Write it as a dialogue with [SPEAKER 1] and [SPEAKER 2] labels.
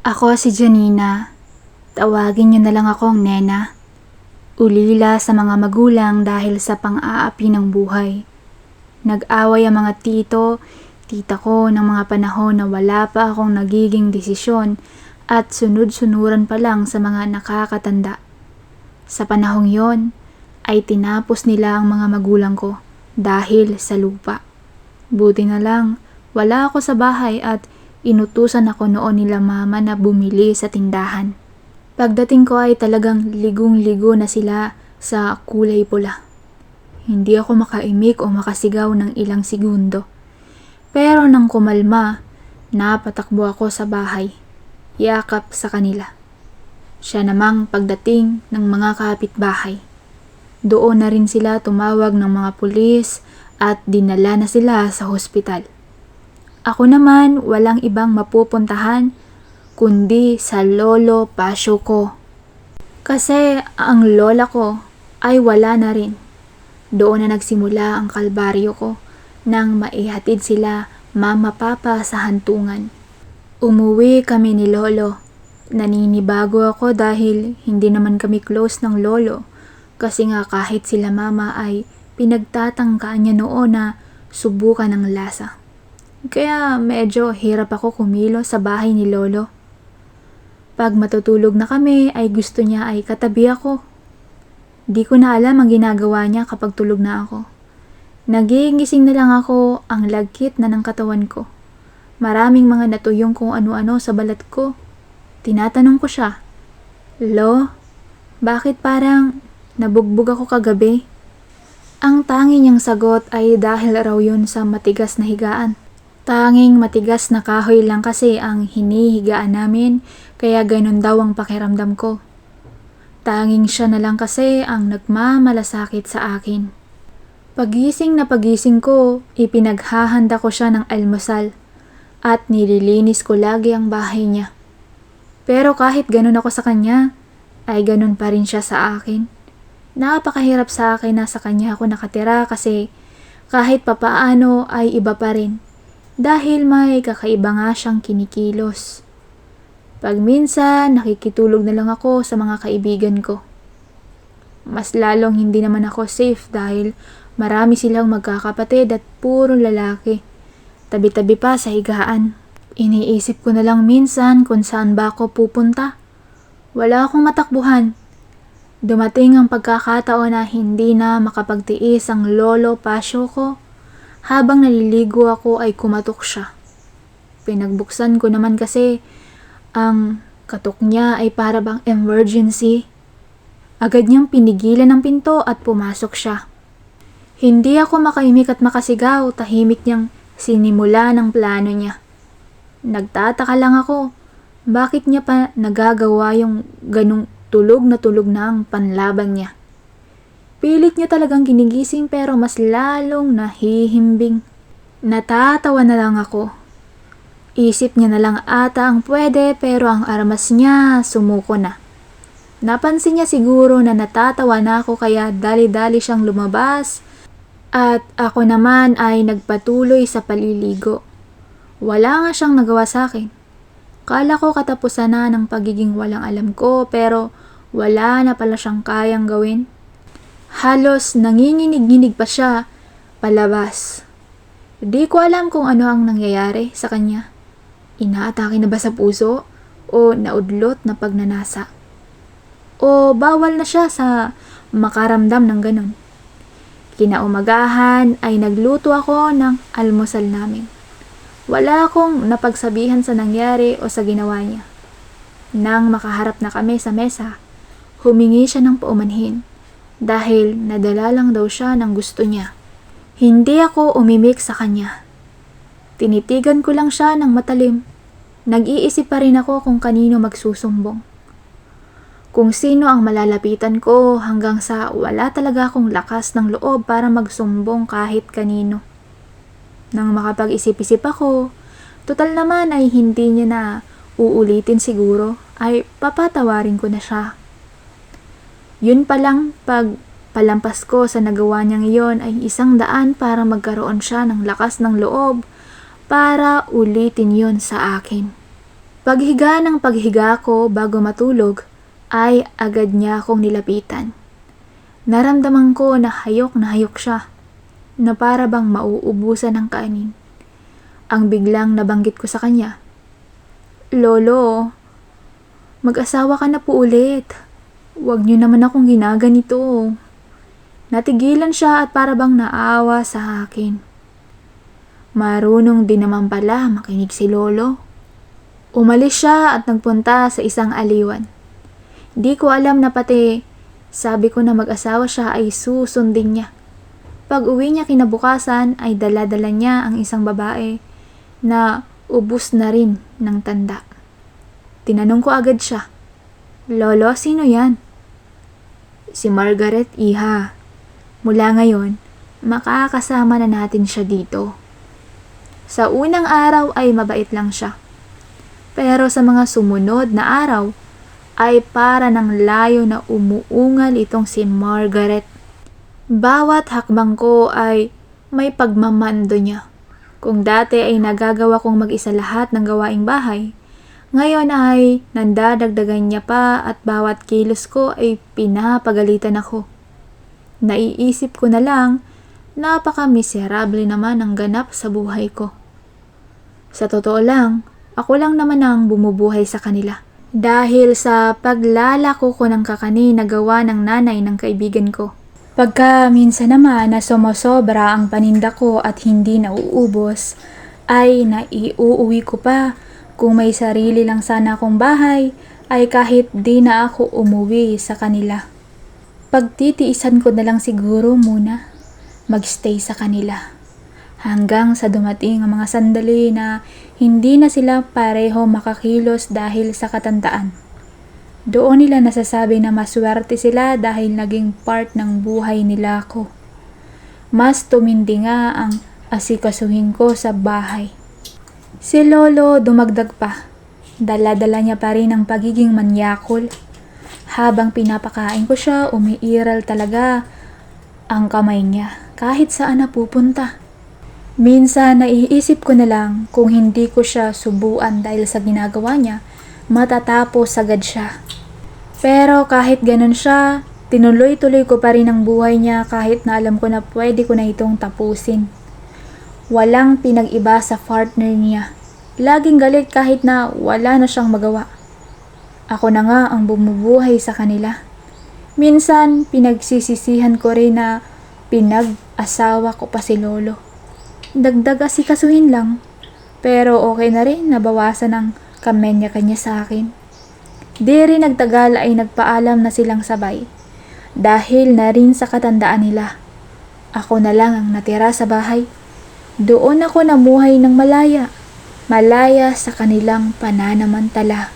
[SPEAKER 1] Ako si Janina. Tawagin niyo na lang akong Nena. Ulila sa mga magulang dahil sa pang-aapi ng buhay. Nag-away ang mga tita ko ng mga panahon na wala pa akong nagiging desisyon at sunod-sunuran pa lang sa mga nakakatanda. Sa panahong yon, ay tinapos nila ang mga magulang ko dahil sa lupa. Buti na lang, wala ako sa bahay at inutusan ako noon nila mama na bumili sa tindahan. Pagdating ko ay talagang ligong-ligo na sila sa kulay pula. Hindi ako makaimik o makasigaw ng ilang segundo. Pero nang kumalma, napatakbo ako sa bahay, yakap sa kanila. Siya namang pagdating ng mga kapitbahay. Doon na rin sila tumawag ng mga pulis at dinala na sila sa hospital. Ako naman walang ibang mapupuntahan kundi sa lolo pasyo ko. Kasi ang lola ko ay wala na rin. Doon na nagsimula ang kalbaryo ko nang maihatid sila mama papa sa hantungan. Umuwi kami ni lolo. Naninibago ako dahil hindi naman kami close ng lolo. Kasi nga kahit sila mama ay pinagtatangkaan niya noon na subukan ng lasa. Kaya medyo hirap ako kumilos sa bahay ni lolo. Pag matutulog na kami ay gusto niya ay katabi ako. Di ko na alam ang ginagawa niya kapag tulog na ako. Nagigising na lang ako, ang lagkit na ng katawan ko. Maraming mga natuyong kung ano-ano sa balat ko. Tinatanong ko siya, "Lo, bakit parang nabugbog ako kagabi?" Ang tanging niyang sagot ay dahil raw yun sa matigas na higaan. Tanging matigas na kahoy lang kasi ang hinihigaan namin, kaya ganun daw ang pakiramdam ko. Tanging siya na lang kasi ang nagmamalasakit sa akin. Pagising na pagising ko, ipinaghahanda ko siya ng almusal at nililinis ko lagi ang bahay niya. Pero kahit ganun ako sa kanya, ay ganun pa rin siya sa akin. Napakahirap sa akin na sa kanya ako nakatira kasi kahit papaano ay iba pa rin. Dahil may kakaiba nga siyang kinikilos. Pag minsan, nakikitulog na lang ako sa mga kaibigan ko. Mas lalong hindi naman ako safe dahil marami silang magkakapatid at puro lalaki. Tabi-tabi pa sa higaan. Iniisip ko na lang minsan kung saan ba ako pupunta. Wala akong matakbuhan. Dumating ang pagkakataon na hindi na makapagtiis ang lolo pasyo ko. Habang naliligo ako ay kumatok siya. Pinagbuksan ko naman kasi ang katok niya ay para bang emergency. Agad niyang pinigilan ang pinto at pumasok siya. Hindi ako makaimik at makasigaw, tahimik niyang sinimula ng plano niya. Nagtataka lang ako, bakit niya pa nagagawa yung ganung tulog na ang panlaban niya. Pilit niya talagang ginigising pero mas lalong nahihimbing. Natatawa na lang ako. Isip niya na lang ata ang pwede pero ang armas niya sumuko na. Napansin niya siguro na natatawa na ako kaya dali-dali siyang lumabas at ako naman ay nagpatuloy sa paliligo. Wala nga siyang nagawa sa akin. Kala ko katapusan na ng pagiging walang alam ko pero wala na pala siyang kayang gawin. Halos nanginginig-nginig pa siya palabas. Di ko alam kung ano ang nangyayari sa kanya. Inaatake na ba sa puso o naudlot na pagnanasa? O bawal na siya sa makaramdam ng ganun? Kinaumagahan ay nagluto ako ng almusal namin. Wala akong napagsabihan sa nangyari o sa ginawa niya. Nang makaharap na kami sa mesa, humingi siya ng paumanhin. Dahil nadala lang daw siya ng gusto niya. Hindi ako umimik sa kanya. Tinitigan ko lang siya ng matalim. Nag-iisip pa rin ako kung kanino magsusumbong. Kung sino ang malalapitan ko hanggang sa wala talaga akong lakas ng loob para magsumbong kahit kanino. Nang makapag-isip-isip ako, total naman ay hindi niya na uulitin siguro, ay papatawarin ko na siya. Yun pa lang, pag palampas ko sa nagawa niyang iyon ay isang daan para magkaroon siya ng lakas ng loob para ulitin yon sa akin. Paghiga ng paghiga ko bago matulog ay agad niya akong nilapitan. Naramdaman ko na hayok siya, na para bang mauubusan ng kanin. Ang biglang nabanggit ko sa kanya, "Lolo, mag-asawa ka na po ulit. Huwag niyo naman akong ginaganito." Natigilan siya at para bang naawa sa akin. Marunong din naman pala makinig si Lolo. Umalis siya at nagpunta sa isang aliwan. Di ko alam na pati sabi ko na mag-asawa siya ay susundin niya. Pag uwi niya kinabukasan ay dala-dala niya ang isang babae na ubus na rin ng tanda. Tinanong ko agad siya, "Lolo, sino yan?" "Si Margaret, iha. Mula ngayon, makakasama na natin siya dito." Sa unang araw ay mabait lang siya. Pero sa mga sumunod na araw, ay para ng layo na umuungal itong si Margaret. Bawat hakbang ko ay may pagmamando niya. Kung dati ay nagagawa kong mag-isa lahat ng gawaing bahay, ngayon ay nandadagdagan niya pa at bawat kilos ko ay pinapagalitan ako. Naiisip ko na lang, napaka-miserable naman ang ganap sa buhay ko. Sa totoo lang, ako lang naman ang bumubuhay sa kanila. Dahil sa paglalako ko ng kakanin na gawa ng nanay ng kaibigan ko. Pagka minsan naman na sumosobra ang paninda ko at hindi nauubos, ay naiuuwi ko pa. Kung may sarili lang sana akong bahay, ay kahit di na ako umuwi sa kanila. Pagtitiisan ko na lang siguro muna magstay sa kanila. Hanggang sa dumating ang mga sandali na hindi na sila pareho makakilos dahil sa katandaan. Doon nila nasasabi na maswerte sila dahil naging part ng buhay nila ako. Mas tumindi nga ang asikasuhin ko sa bahay. Si Lolo dumagdag pa. Dala-dala niya pa rin ang pagiging manyakol. Habang pinapakain ko siya, umiiral talaga ang kamay niya kahit saan napupunta. Minsan naiisip ko na lang kung hindi ko siya subuan dahil sa ginagawa niya, matatapos agad siya. Pero kahit ganun siya, tinuloy-tuloy ko pa rin ang buhay niya kahit na alam ko na pwede ko na itong tapusin. Walang pinag-iba sa partner niya. Laging galit kahit na wala na siyang magawa. Ako na nga ang bumubuhay sa kanila. Minsan pinagsisisihan ko rin na pinag-asawa ko pa si Lolo. Dagdag asikasuhin lang, pero okay na rin nabawasan ang kamenya-kanya sa akin. Di rin nagtagal ay nagpaalam na silang sabay, dahil na rin sa katandaan nila. Ako na lang ang natira sa bahay. Doon ako namuhay ng malaya sa kanilang pananamantala.